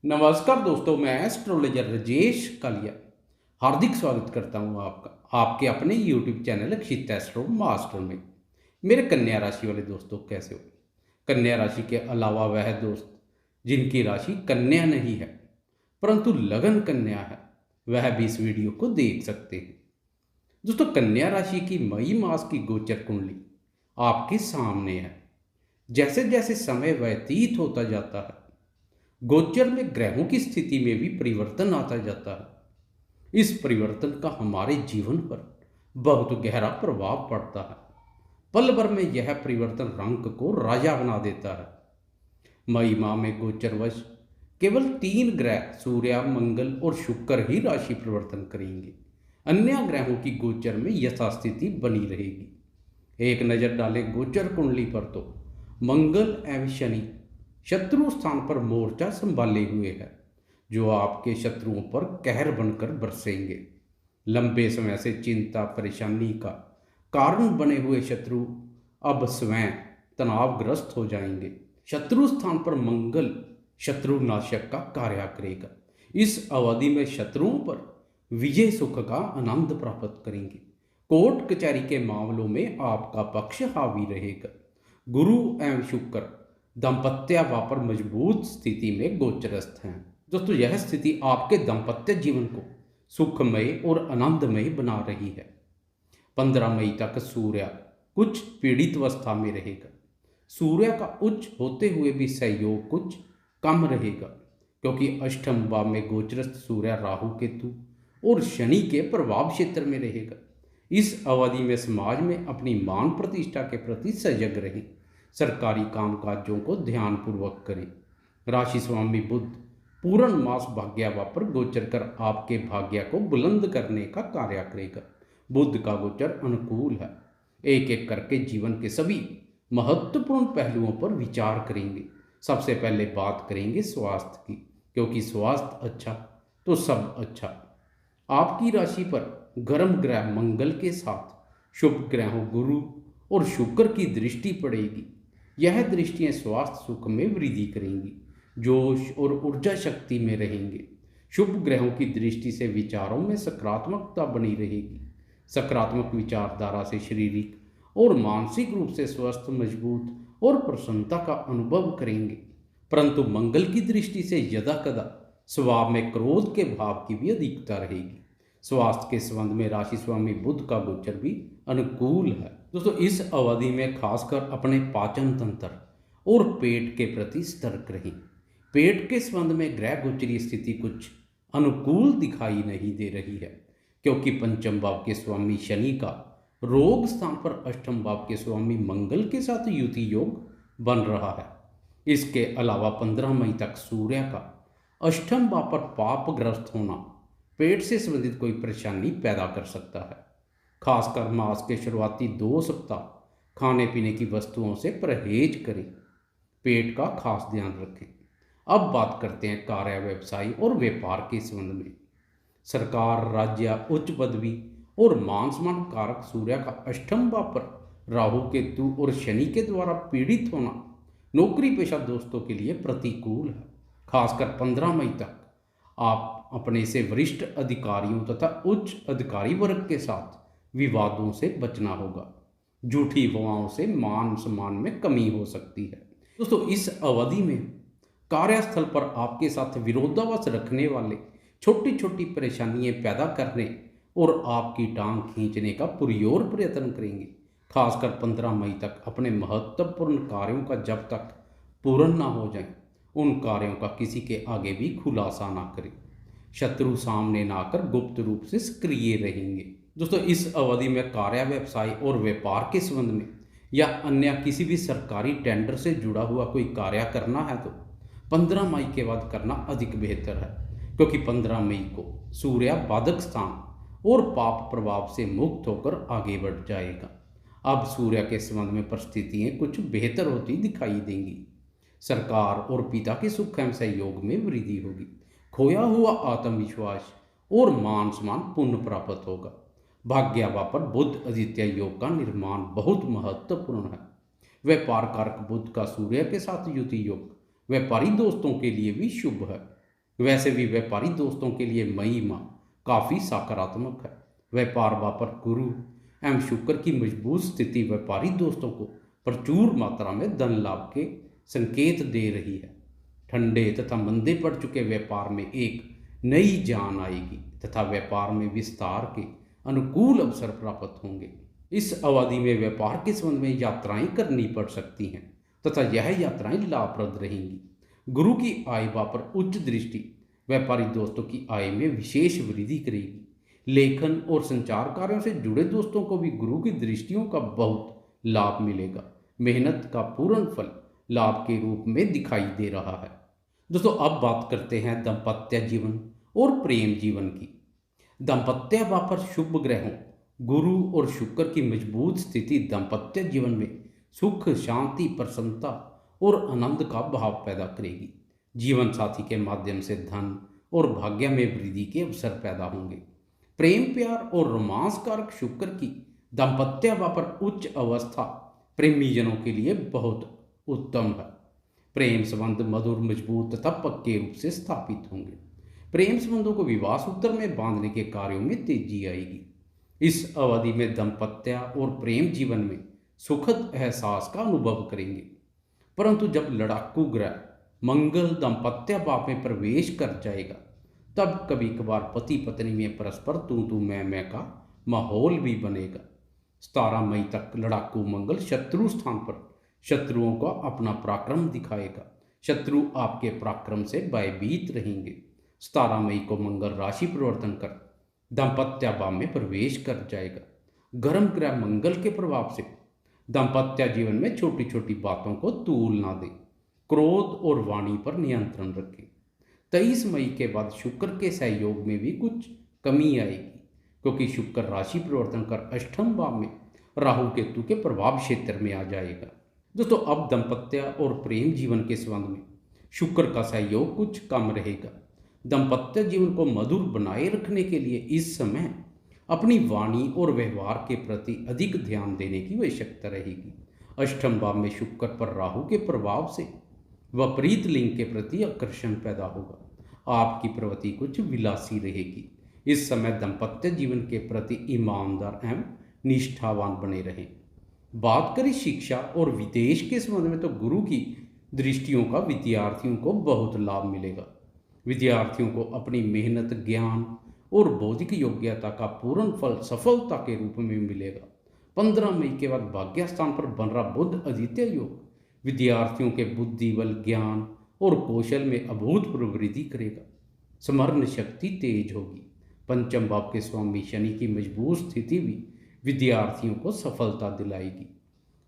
नमस्कार दोस्तों, मैं एस्ट्रोलॉजर राजेश कालिया हार्दिक स्वागत करता हूं आपका आपके अपने यूट्यूब चैनल अक्षित एस्ट्रो मास्टर में। मेरे कन्या राशि वाले दोस्तों, कैसे हो? कन्या राशि के अलावा वह दोस्त जिनकी राशि कन्या नहीं है परंतु लगन कन्या है, वह भी इस वीडियो को देख सकते हैं। दोस्तों, कन्या राशि की मई मास की गोचर कुंडली आपके सामने है। जैसे जैसे समय व्यतीत होता जाता है, गोचर में ग्रहों की स्थिति में भी परिवर्तन आता जाता है। इस परिवर्तन का हमारे जीवन पर बहुत गहरा प्रभाव पड़ता है। पल भर में यह परिवर्तन रंग को राजा बना देता है। मई माह में गोचरवश केवल 3 ग्रह सूर्य, मंगल और शुक्र ही राशि परिवर्तन करेंगे। अन्य ग्रहों की गोचर में यथास्थिति बनी रहेगी। एक नज़र डालें गोचर कुंडली पर तो मंगल एवं शनि शत्रु स्थान पर मोर्चा संभाले हुए है, जो आपके शत्रुओं पर कहर बनकर बरसेंगे। लंबे समय से चिंता परेशानी का कारण बने हुए शत्रु अब स्वयं तनावग्रस्त हो जाएंगे। शत्रु स्थान पर मंगल शत्रुनाशक का कार्य करेगा। इस अवधि में शत्रुओं पर विजय सुख का आनंद प्राप्त करेंगे। कोर्ट कचहरी के मामलों में आपका पक्ष हावी रहेगा। गुरु एवं शुक्र दाम्पत्य पर मजबूत स्थिति में गोचरस्थ हैं। दोस्तों, यह स्थिति आपके दाम्पत्य जीवन को सुखमय और आनंदमय बना रही है। 15 मई तक सूर्य कुछ पीड़ित अवस्था में रहेगा। सूर्य का उच्च होते हुए भी सहयोग कुछ कम रहेगा, क्योंकि अष्टम भाव में गोचरस्थ सूर्य राहु केतु और शनि के प्रभाव क्षेत्र में रहेगा। इस अवधि में समाज में अपनी मान प्रतिष्ठा के प्रति सजग रहें। सरकारी कामकाजों को ध्यानपूर्वक करें। राशि स्वामी बुध पूर्ण मास भाग्यावा पर गोचर कर आपके भाग्य को बुलंद करने का कार्य करेगा। बुध का गोचर अनुकूल है। एक एक करके जीवन के सभी महत्वपूर्ण पहलुओं पर विचार करेंगे। सबसे पहले बात करेंगे स्वास्थ्य की, क्योंकि स्वास्थ्य अच्छा तो सब अच्छा। आपकी राशि पर गर्म ग्रह मंगल के साथ शुभ ग्रहों गुरु और शुक्र की दृष्टि पड़ेगी। यह दृष्टियां स्वास्थ्य सुख में वृद्धि करेंगी, जोश और ऊर्जा शक्ति में रहेंगे। शुभ ग्रहों की दृष्टि से विचारों में सकारात्मकता बनी रहेगी। सकारात्मक विचारधारा से शारीरिक और मानसिक रूप से स्वस्थ, मजबूत और प्रसन्नता का अनुभव करेंगे। परंतु मंगल की दृष्टि से यदा कदा स्वभाव में क्रोध के भाव की भी अधिकता रहेगी। स्वास्थ्य के संबंध में राशि स्वामी बुध का गोचर भी अनुकूल है। दोस्तों, इस अवधि में खासकर अपने पाचन तंत्र और पेट के प्रति सतर्क रहें। पेट के संबंध में ग्रह गोचरीय स्थिति कुछ अनुकूल दिखाई नहीं दे रही है, क्योंकि पंचम भाव के स्वामी शनि का रोग स्थान पर अष्टम भाव के स्वामी मंगल के साथ युति योग बन रहा है। इसके अलावा 15 मई तक सूर्य का अष्टम भाव पर पापग्रस्त होना पेट से संबंधित कोई परेशानी पैदा कर सकता है। खासकर मास के शुरुआती 2 सप्ताह खाने पीने की वस्तुओं से परहेज करें। पेट का खास ध्यान रखें। अब बात करते हैं कार्य, व्यवसाय और व्यापार के संबंध में। सरकार, राज्य, उच्च पदवी और मान सम्मान कारक सूर्य का अष्टम भाव पर राहु केतु और शनि के द्वारा पीड़ित होना नौकरी पेशा दोस्तों के लिए प्रतिकूल है। खासकर 15 मई तक आप अपने से वरिष्ठ अधिकारियों तथा उच्च अधिकारी वर्ग के साथ विवादों से बचना होगा। झूठी अफवाहों से मान सम्मान में कमी हो सकती है। दोस्तों, इस अवधि में कार्यस्थल पर आपके साथ विरोधाभास रखने वाले छोटी छोटी परेशानियां पैदा करने और आपकी टांग खींचने का पुरजोर प्रयत्न करेंगे। खासकर 15 मई तक अपने महत्वपूर्ण कार्यों का जब तक पूर्ण ना हो जाए, उन कार्यों का किसी के आगे भी खुलासा ना करें। शत्रु सामने ना आकर गुप्त रूप से सक्रिय रहेंगे। दोस्तों, इस अवधि में कार्य, व्यवसाय और व्यापार के संबंध में या अन्य किसी भी सरकारी टेंडर से जुड़ा हुआ कोई कार्य करना है तो 15 मई के बाद करना अधिक बेहतर है, क्योंकि 15 मई को सूर्य बाधक स्थान और पाप प्रभाव से मुक्त होकर आगे बढ़ जाएगा। अब सूर्य के संबंध में परिस्थितियां कुछ बेहतर होती दिखाई देंगी। सरकार और पिता के सुख एवं सहयोग में वृद्धि होगी। खोया हुआ आत्मविश्वास और मान सम्मान पुनः प्राप्त होगा। भाग्यवा पर बुध आदित्य योग का निर्माण बहुत महत्वपूर्ण है। व्यापार कारक बुध का सूर्य के साथ युति योग व्यापारी दोस्तों के लिए भी शुभ है। वैसे भी व्यापारी दोस्तों के लिए मई माह काफ़ी सकारात्मक है। व्यापार पर गुरु एवं शुक्र की मजबूत स्थिति व्यापारी दोस्तों को प्रचुर मात्रा में धन लाभ के संकेत दे रही है। ठंडे तथा मंदे पड़ चुके व्यापार में एक नई जान आएगी तथा व्यापार में विस्तार के अनुकूल अवसर प्राप्त होंगे। इस अवधि में व्यापार के संबंध में यात्राएं करनी पड़ सकती हैं तथा यह यात्राएं लाभप्रद रहेंगी। गुरु की आय पर उच्च दृष्टि व्यापारी दोस्तों की आय में विशेष वृद्धि करेगी। लेखन और संचार कार्यों से जुड़े दोस्तों को भी गुरु की दृष्टियों का बहुत लाभ मिलेगा। मेहनत का पूर्ण फल लाभ के रूप में दिखाई दे रहा है। दोस्तों अब बात करते हैं दाम्पत्य जीवन और प्रेम जीवन की। दाम्पत्य पर शुभ ग्रहों गुरु और शुक्र की मजबूत स्थिति दाम्पत्य जीवन में सुख, शांति, प्रसन्नता और आनंद का भाव पैदा करेगी। जीवन साथी के माध्यम से धन और भाग्य में वृद्धि के अवसर पैदा होंगे। प्रेम, प्यार और रोमांस कारक शुक्र की दाम्पत्य पर उच्च अवस्था प्रेमीजनों के लिए बहुत उत्तम है। प्रेम संबंध मधुर, मजबूत तथा पक्के रूप से स्थापित होंगे। प्रेम संबंधों को विवाह सूत्र में बांधने के कार्यों में तेजी आएगी। इस अवधि में दाम्पत्य और प्रेम जीवन में सुखद एहसास का अनुभव करेंगे। परंतु जब लड़ाकू ग्रह मंगल दाम्पत्य भाव में प्रवेश कर जाएगा तब कभी कभार पति पत्नी में परस्पर तू मैं का माहौल भी बनेगा। 17 मई तक लड़ाकू मंगल शत्रु स्थान पर शत्रुओं को अपना पराक्रम दिखाएगा। शत्रु आपके पराक्रम से भयभीत रहेंगे। 17 मई को मंगल राशि परिवर्तन कर दाम्पत्य भाव में प्रवेश कर जाएगा। गर्म ग्रह मंगल के प्रभाव से दाम्पत्य जीवन में छोटी छोटी बातों को तूल ना दें। क्रोध और वाणी पर नियंत्रण रखें। 23 मई के बाद शुक्र के सहयोग में भी कुछ कमी आएगी क्योंकि शुक्र राशि परिवर्तन कर अष्टम भाव में राहु केतु के प्रभाव क्षेत्र में आ जाएगा। दोस्तों अब दाम्पत्य और प्रेम जीवन के संबंध में शुक्र का सहयोग कुछ कम रहेगा। दाम्पत्य जीवन को मधुर बनाए रखने के लिए इस समय अपनी वाणी और व्यवहार के प्रति अधिक ध्यान देने की आवश्यकता रहेगी। अष्टम भाव में शुक्र पर राहु के प्रभाव से विपरीत लिंग के प्रति आकर्षण पैदा होगा। आपकी प्रवृत्ति कुछ विलासी रहेगी। इस समय दाम्पत्य जीवन के प्रति ईमानदार एवं निष्ठावान बने रहें। बात करें शिक्षा और विदेश के संबंध में तो गुरु की दृष्टियों का विद्यार्थियों को बहुत लाभ मिलेगा। विद्यार्थियों को अपनी मेहनत, ज्ञान और बौद्धिक योग्यता का पूर्ण फल सफलता के रूप में मिलेगा। 15 मई के बाद भाग्य स्थान पर बन रहा बुध आदित्य योग विद्यार्थियों के बुद्धि बल, ज्ञान और कौशल में अभूतपूर्व वृद्धि करेगा। स्मरण शक्ति तेज होगी। पंचम भाव के स्वामी शनि की मजबूत स्थिति भी विद्यार्थियों को सफलता दिलाएगी।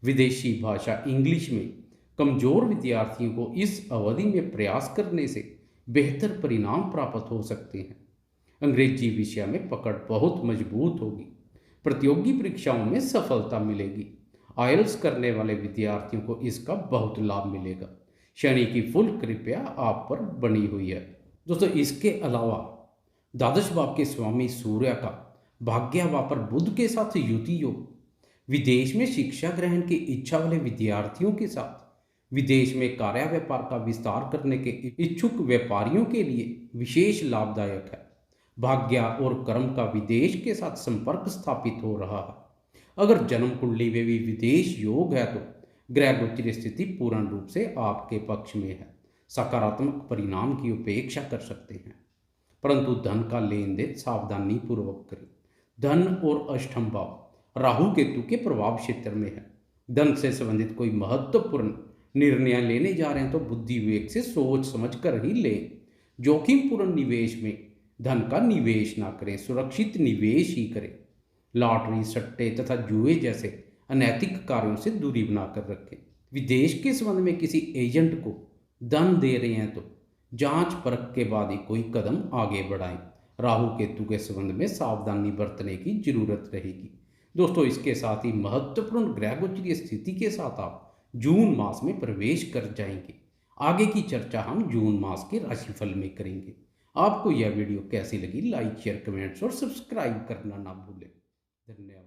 विदेशी भाषा इंग्लिश में कमजोर विद्यार्थियों को इस अवधि में प्रयास करने से बेहतर परिणाम प्राप्त हो सकते हैं। अंग्रेजी विषय में पकड़ बहुत मजबूत होगी। प्रतियोगी परीक्षाओं में सफलता मिलेगी। आयल्स करने वाले विद्यार्थियों को इसका बहुत लाभ मिलेगा। शनि की फुल कृपा आप पर बनी हुई है। दोस्तों इसके अलावा द्वादश भाव के स्वामी सूर्य का भाग्य भाव पर बुध के साथ युति योग विदेश में शिक्षा ग्रहण की इच्छा वाले विद्यार्थियों के साथ विदेश में कार्य व्यापार का विस्तार करने के इच्छुक व्यापारियों के लिए विशेष लाभदायक है। भाग्य और कर्म का विदेश के साथ संपर्क स्थापित हो रहा है। अगर जन्म कुंडली में भी विदेश योग है तो ग्रह गोचर स्थिति पूर्ण रूप से आपके पक्ष में है। सकारात्मक परिणाम की उपेक्षा कर सकते हैं, परंतु धन का लेन देन सावधानी पूर्वक करें। धन और अष्टम भाव राहु केतु के प्रभाव क्षेत्र में है। धन से संबंधित कोई महत्वपूर्ण निर्णय लेने जा रहे हैं तो बुद्धि विवेक से सोच समझ कर ही लें। जोखिम पूर्ण निवेश में धन का निवेश ना करें, सुरक्षित निवेश ही करें। लॉटरी, सट्टे तथा जुए जैसे अनैतिक कार्यों से दूरी बनाकर रखें। विदेश के संबंध में किसी एजेंट को धन दे रहे हैं तो जांच परख के बाद ही कोई कदम आगे बढ़ाएं। राहु केतु के संबंध में सावधानी बरतने की जरूरत रहेगी। दोस्तों इसके साथ ही महत्वपूर्ण ग्रह गोचरीय स्थिति के साथ आप जून मास में प्रवेश कर जाएंगे। आगे की चर्चा हम जून मास के राशिफल में करेंगे। आपको यह वीडियो कैसी लगी? लाइक, शेयर, कमेंट्स और सब्सक्राइब करना ना भूलें। धन्यवाद।